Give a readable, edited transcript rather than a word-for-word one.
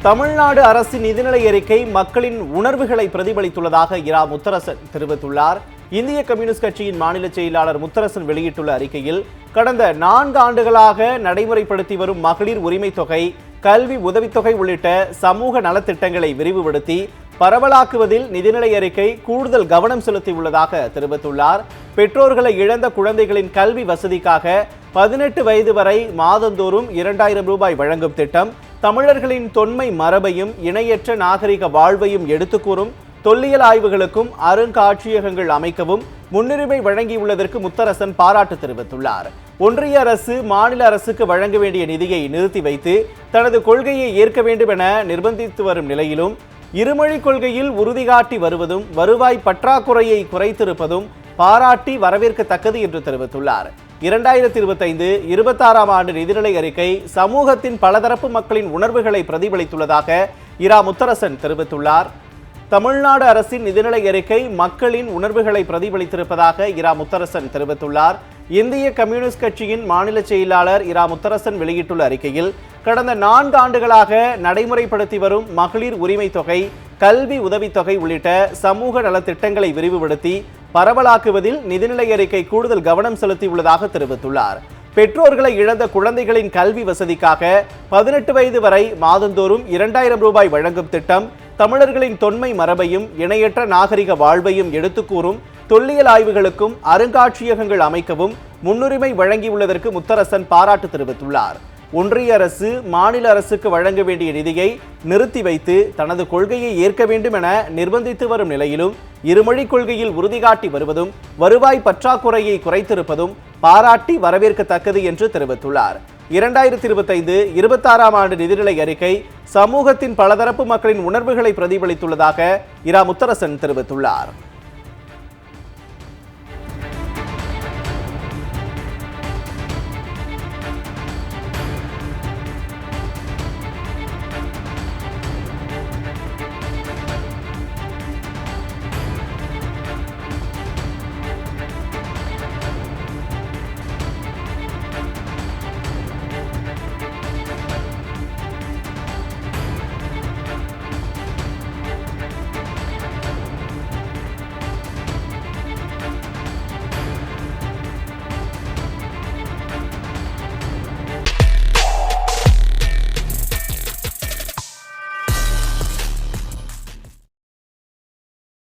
தமிழ்நாடு அரசின் நிதிநிலை அறிக்கை மக்களின் உணர்வுகளை பிரதிபலித்துள்ளதாக இரா முத்தரசன் தெரிவித்துள்ளார். இந்திய கம்யூனிஸ்ட் கட்சியின் மாநில செயலாளர் முத்தரசன் வெளியிட்டுள்ள அறிக்கையில், கடந்த 4 ஆண்டுகளாக நடைமுறைப்படுத்தி வரும் மகளிர் உரிமை தொகை, கல்வி உதவித்தொகை உள்ளிட்ட சமூக நலத்திட்டங்களை விரிவுபடுத்தி பரவலாக்குவதில் நிதிநிலை அறிக்கை கூடுதல் கவனம் செலுத்தியுள்ளதாக தெரிவித்துள்ளார். பெற்றோர்களை இழந்த குழந்தைகளின் கல்வி வசதிக்காக 18 வயது வரை மாதந்தோறும் 2000 ரூபாய் வழங்கும் திட்டம், தமிழர்களின் தொன்மை மரபையும் இணையற்ற நாகரிக வாழ்வையும் எடுத்துக்கூறும் தொல்லியல் ஆய்வுகளுக்கும் அருங்காட்சியகங்கள் அமைக்கவும் முன்னுரிமை வழங்கியுள்ளதற்கு முத்தரசன் பாராட்டு தெரிவித்துள்ளார். ஒன்றிய அரசு மாநில அரசுக்கு வழங்க வேண்டிய நிதியை நிறுத்தி வைத்து தனது கொள்கையை ஏற்க வேண்டும் என நிர்பந்தித்து வரும் நிலையிலும், இருமொழி கொள்கையில் உறுதி காட்டி வருவதும் வருவாய் பற்றாக்குறையை குறைத்திருப்பதும் பாராட்டி வரவேற்கத்தக்கது என்று தெரிவித்துள்ளார். 2025-26 ஆண்டு நிதிநிலை அறிக்கை சமூகத்தின் பலதரப்பு மக்களின் உணர்வுகளை பிரதிபலித்துள்ளதாக இரா முத்தரசன் தெரிவித்துள்ளார். தமிழ்நாடு அரசின் நிதிநிலை அறிக்கை மக்களின் உணர்வுகளை பிரதிபலித்திருப்பதாக இரா முத்தரசன் தெரிவித்துள்ளார். இந்திய கம்யூனிஸ்ட் கட்சியின் மாநில செயலாளர் இரா முத்தரசன் வெளியிட்டுள்ள அறிக்கையில், கடந்த 4 ஆண்டுகளாக நடைமுறைப்படுத்தி வரும் மகளிர் உரிமை தொகை, கல்வி உதவித்தொகை உள்ளிட்ட சமூக நலத்திட்டங்களை விரிவுபடுத்தி பரவலாக்குவதில் நிதிநிலை அறிக்கை கூடுதல் கவனம் செலுத்தியுள்ளதாக தெரிவித்துள்ளார். பெற்றோர்களை இழந்த குழந்தைகளின் கல்வி வசதிக்காக 18 வயது வரை மாதந்தோறும் 2000 ரூபாய் வழங்கும் திட்டம், தமிழர்களின் தொன்மை மரபையும் இணையற்ற நாகரிக வாழ்வையும் எடுத்துக்கூறும் தொல்லியல் ஆய்வுகளுக்கும் அருங்காட்சியகங்கள் அமைக்கவும் முன்னுரிமை வழங்கியுள்ளதற்கு முத்தரசன் பாராட்டு தெரிவித்துள்ளார். ஒன்றிய அரசு மாநில அரசுக்கு வழங்க வேண்டிய நிதியை நிறுத்தி வைத்து தனது கொள்கையை ஏற்க வேண்டும் என நிர்பந்தித்து வரும் நிலையிலும், இருமொழி கொள்கையில் உறுதி காட்டி வருவதும் வருவாய் பற்றாக்குறையை குறைத்திருப்பதும் பாராட்டி வரவேற்கத்தக்கது என்று தெரிவித்துள்ளார். 2025-26 ஆண்டு நிதிநிலை அறிக்கை சமூகத்தின் பலதரப்பு மக்களின் உணர்வுகளை பிரதிபலித்துள்ளதாக இரா முத்தரசன் தெரிவித்துள்ளார்.